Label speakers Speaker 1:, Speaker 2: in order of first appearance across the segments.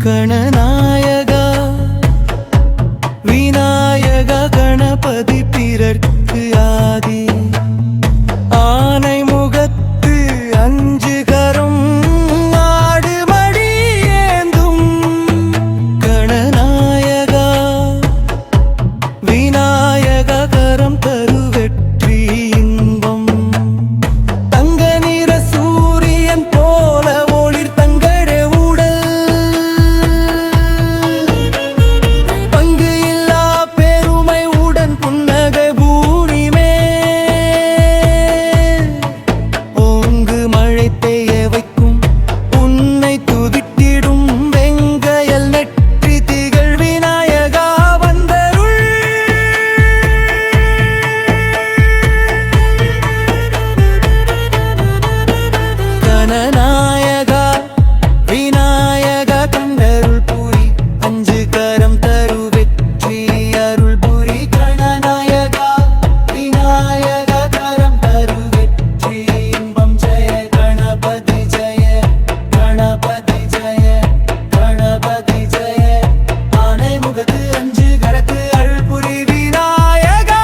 Speaker 1: கணநாயகா விநாயகா கணபதி பிறர்க்கு ஆதி ஆனை முகத்து அஞ்சு கரம் ஆடு மடி ஏந்தும் கணநாயகா விநாயகா கரம் தருவெற்றி இன்பம் தங்க நிற சூரியன் போல ஒளிர் தங்கட உடல் பங்கு இல்லா பெருமை உடன் புன்னகை பூரிமே ஓங்கு மழை பெய்ய வைக்கும் உன்னை துதித்திடும் வெங்கையல் நெற்றி திகழ் விநாயகா வந்தருள் கணநாயகா விநாயகா கண்டருள் புரி அஞ்சு கரம் தரு வெற்றி அருள் புரி கணநாயகா விநாயகா கரம் தரு வெற்றி இன்பம் ஜெய கணபதி ஜெய கணபதி ஜெய கணபதி ஜெய ஆனை முகத்து அஞ்சு கரத்து அருள் புரி விநாயகா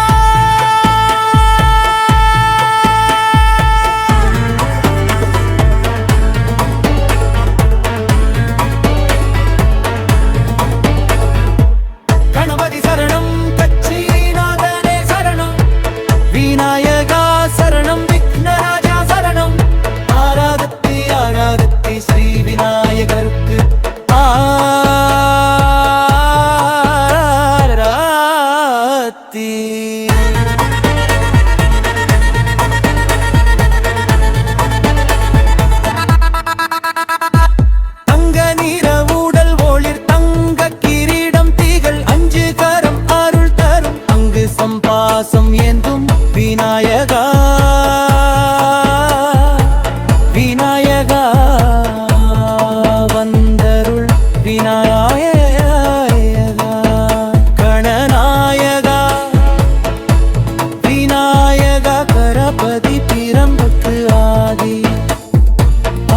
Speaker 1: கணபதி சரணம் கச்சிநாதனே சரணம் விநாயகா சரணம் விக்னராஜா சரணம் ஆராதத்தி ஆராதத்தி ஸ்ரீ விநாயகருக்கு ஆராத்தி தங்க நிற உடல் ஒளிர் தங்க கிரீடம் திகழ் அஞ்சு கரம் அருள் தரும் அங்கு சம்பாசம் ஏந்தும் விநாயகா விநாயகா வந்தருள் விநாயகா கணநாயகா விநாயகா கணபதி பிரம்புக்கு ஆதி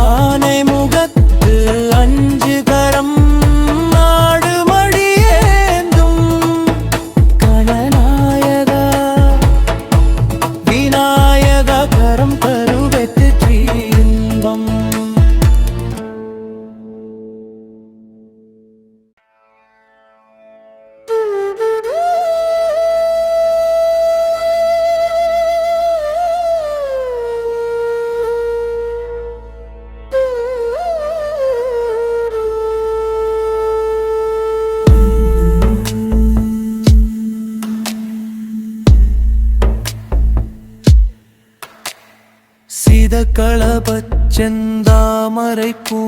Speaker 1: ஆனை முகத்து அஞ்சு கரம் ஆடு மடி ஏந்தும் கணநாயகா விநாயகா கரம் தரு வெற்றி இன்பம் சிதக்களபச்செந்தாமரை பூ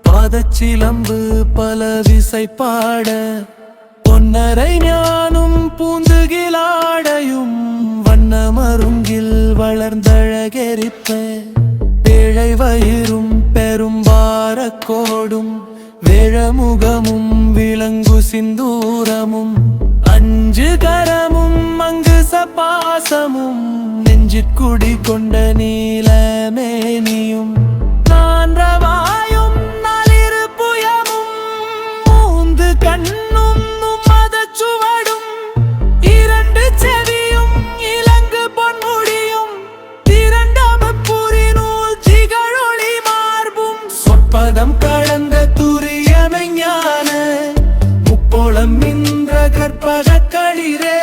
Speaker 1: பாதச்சிலம்பு பல விசை பாட பொன்னரை ஞானும் பூந்துகிலாடையும் வண்ணமருங்கில் வளர்ந்தழகெரிப்ப ஏழை வயிறும் பெரும்பாரக்கோடும் வேழமுகமும் விலங்கு சிந்தூரமும் அஞ்சு கரமும் அங்கு சபாசமும் நெஞ்சிற்குடி கொண்ட நீலமேனியும் நான்றவாயும் நளிரு புயமும் மூந்து கண்ணும் மதச்சுவடும் இரண்டு செவியும் இலங்கு பொன்முடியும் திரண்டமப்புரி நூல் திகழொளி மார்பும் சொற்பதம் கடந்த துரியமை ஞான முப்போளம் இன்ற கற்பக களிரே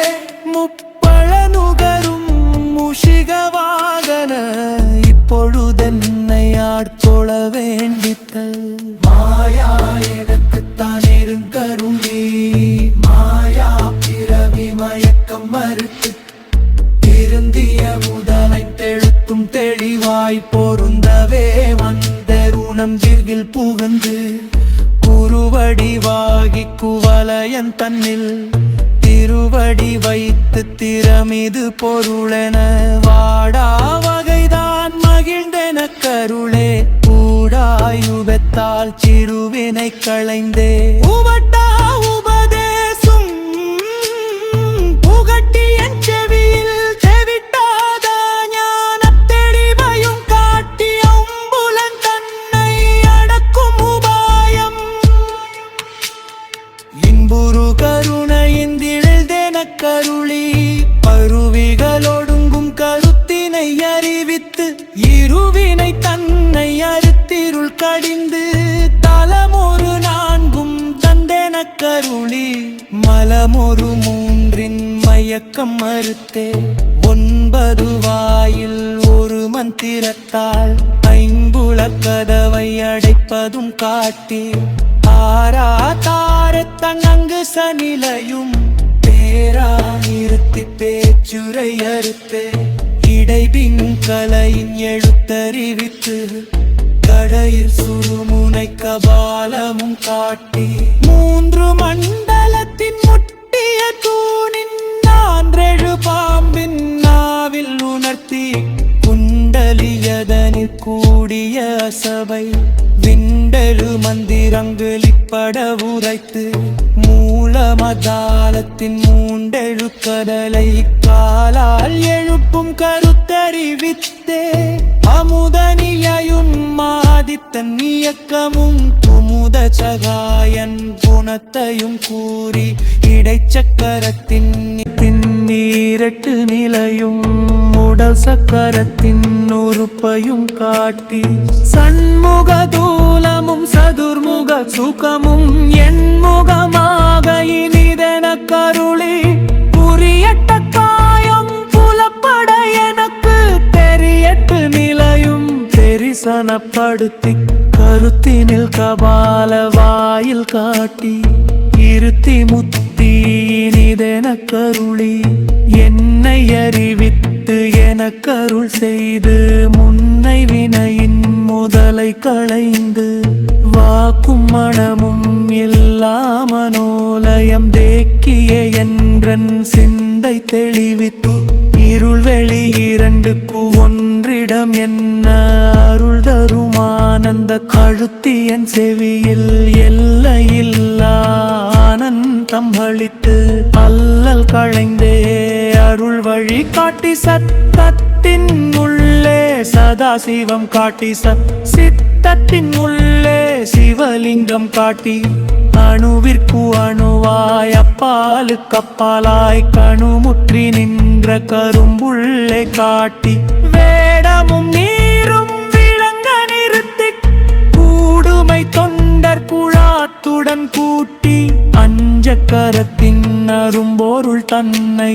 Speaker 1: முப்பழ நுகரும் முஷிக வாகன இப்பொழுதென்னை ஆட்கொள்ள வேண்டித்த மாயா எனக்குத்தான் நெருங்கருளி மாயா பிறவி மயக்கம் மறுத்து திருந்திய முதலை தெழுத்தும் தெளிவாய் பொருந்தவே வந்த ருணம் ஜிர்கில் புகந்து குருவடிவாகி குவலயன் தன்னில் திருவடி வைத்து திறமிது பொருளென வாடா வகைதான் மகிழ்ந்தென கருளே கூடாயுபத்தால் சிறுவினை களைந்தே உவட்டா உபதேசும் புகட்டி என் செவியில் செவிட்டாத ஞானத் தெளிவையும் காட்டி அம்புலன் தன்னை அடக்கும் உபாயம் இன்புரு கருணையிந்திழென கருளி பருவிகளொடுங்கும் கருத்தினை அறிவித்து இருவினை தன்னை அறுத்திருள் கடிந்து தலமொரு நான்கும் தந்தென கருளி மலமொரு மூன்றின் மயக்கம் மறுத்தே 9 வாயில் ஒரு மந்திரத்தால் ஐம்புலக் கதவை அடைப்பதும் காட்டி ஆரா தாரத்தன் அங்கு சனிலையும் பேரா நிறுத்தி பேச்சுரை அறுத்தே இடைபிங்கலையின் எழுத்தறிவித்து கடையில் சுருமுனை கபாலமும் காட்டி 3 மண்டலத்தின் முட்டிய தூணின் 4 பாம்பின் நாவில் உணர்த்தி குண்டலியதனில் கூடிய சபை விண்டலு மந்திரங்களிப்பட உரைத்து மூலமதாலத்தின் 3 கடலை காலால் எழுப்பும் கருத்தறிவித்தே அமுதனியையும் மாதித்தன் இயக்கமும் குமுத சகாயன் குணத்தையும் கூறி இடைச்சக்கரத்தின் நீரட்டு நிலையும் உடல் சக்கரத்தின் உறுப்பையும் காட்டி சண்முக தூலமும் சதுர்முக சுகமும் எண்முகமாக இனிதென கருளி புரியட்ட காயம் புலப்பட எனக்கு தெரியட்டு நிலையும் தெரிசனப்படுத்தி கருத்தினில் கபால வாயில் காட்டி இருத்தி முத்தி இனிதென கருளி என்னை அறிவித்து எனக்கருள் செய்து முன்னை வினையின் முதலை களைந்து வாக்கும் மனமும் எல்லா மனோலயம் தேக்கிய என்றன் சிந்தை தெளிவித்து இருள் வெளி 2க்கு ஒன்றிடம் என்ன அருள் தரும் ஆனந்த கழுத்தியன் செவியில் எல்லையில்லா ஆனந்தம் அளித்து அல்லல் களைந்தே அருள் வழி காட்டி சத்தத்தின் உள்ளே சதாசிவம் காட்டி சித்தத்தின் உள்ளே சிவலிங்கம் காட்டி அணுவிற்கு அணுவாய் அப்பாலுக்கு அப்பாலாய் கணுமுற்றி நின்ற கரும்புள்ளே காட்டி வேடமும் நீரும் விளங்க நிறுத்தி கூடுமை தொண்டர் குழாத்துடன் கூட்டி அஞ்சக்கரத்தின் அரும்பொருள் தன்னை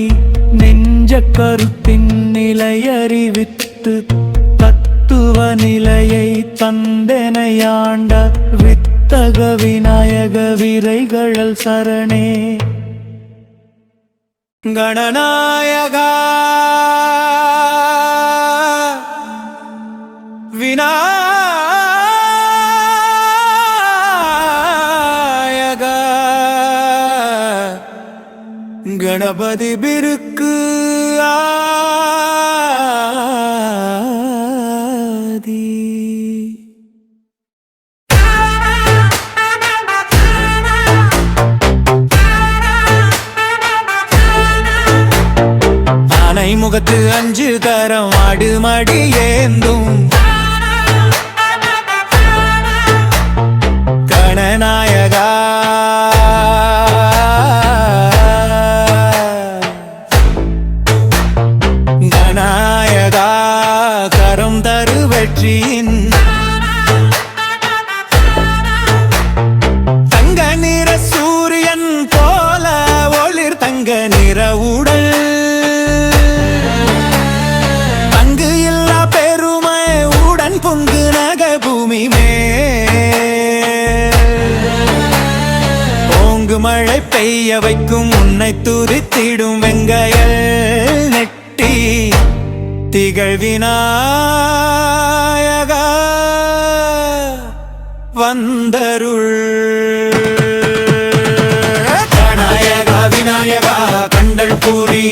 Speaker 1: நெஞ்ச கருத்தின் நிலை அறிவித்து தத்துவ நிலையை தந்தெனையாண்ட வித்தக விநாயக விரைகழல் சரணே கணநாயகா விநாயகா கணபதி பிருக்கு ஆதி ஆனை முகத்து 5 கரம் ஆடு மடி ஏந்தும் கணநாயகா கணநாயகா கரம் தரு வெற்றியின் தங்க நிற சூரியன் போல ஒளிர் தங்க நிற உடல் தங்கு இல்லா பெருமை உடன் பொங்கு நக பூமி ஓங்கு மழை பெய்ய வைக்கும் உன்னை துதித்திடும் வெங்கையல் நெட்டி திகழ் விநாயகா வந்தருள். கணாயகா விநாயகா கண்டல் பூரி,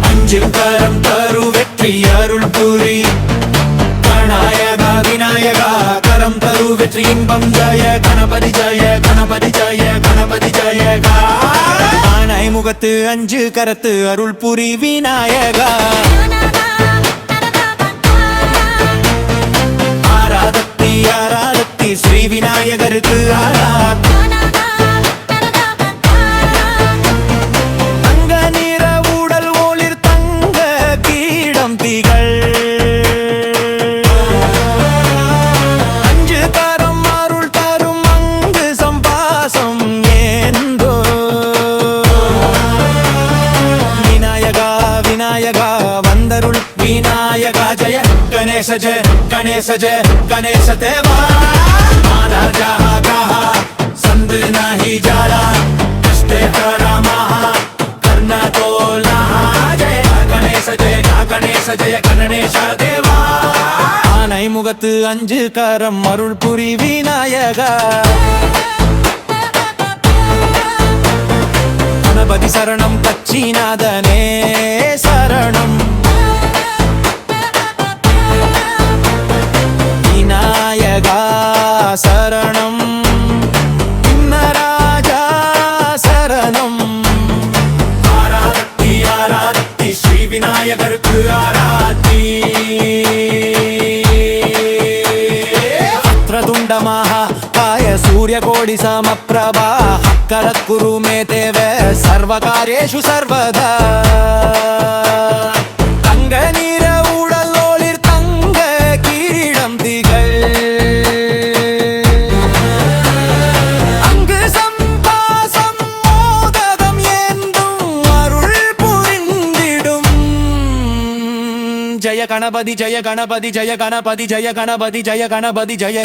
Speaker 1: அஞ்சு கரம் தரு வெற்றி அருள் புரி. கணாயகா விநாயகா கரம் தரு வெற்றி இன்பம் ஜய கணபதி ஜய கணபதி ஜய கணபதி ஜயகா. ஆனை முகத்து அஞ்சு கரத்து அருள் புரி விநாயகா. ஆராதத்தி ஆராதத்தி ஸ்ரீ விநாயகருக்கு ஆராத். தங்க நிற உடல் ஒளிர் தங்க கீடம் திகழ். அஞ்சு கரம் அருள் தரும் அங்கு சம்பாசம் ஏந்தோ. விநாயகா விநாயகா வந்தருள் விநாயகா ஜய गणेश जय गणेश जय गणेश देवा. माना जहा कहा संद नाही जाला, कष्टे करा महा करना तोला. जय गणेश जय गणेश देवा. ஆனை முகத்து அஞ்சு கரம் அருள் புரி விநாயகா. கணபதி சரணம் கச்சிநாதனே சரணம். விநாயகா சரணம் விண்ணராஜா சரணம். ஆராத்தி ஆராத்தி ஸ்ரீ விநாயகருக்கு ஆராத்தி. வக்ரதுண்ட மகா காய சூரியகோடி சமப்ரபா, கரக்குரு மே தேவ சர்வகார்யேஷு சர்வதா. தங்க நிற உடல் ஒளிர் தங்க கிரீடம் திகழ். அங்கு சம்பாசம் மோதகம் ஏந்தும் அருள் புரிந்திடும். ஜய கணபதி ஜய கணபதி ஜய கணபதி ஜய கணபதி ஜய கணபதி ஜய.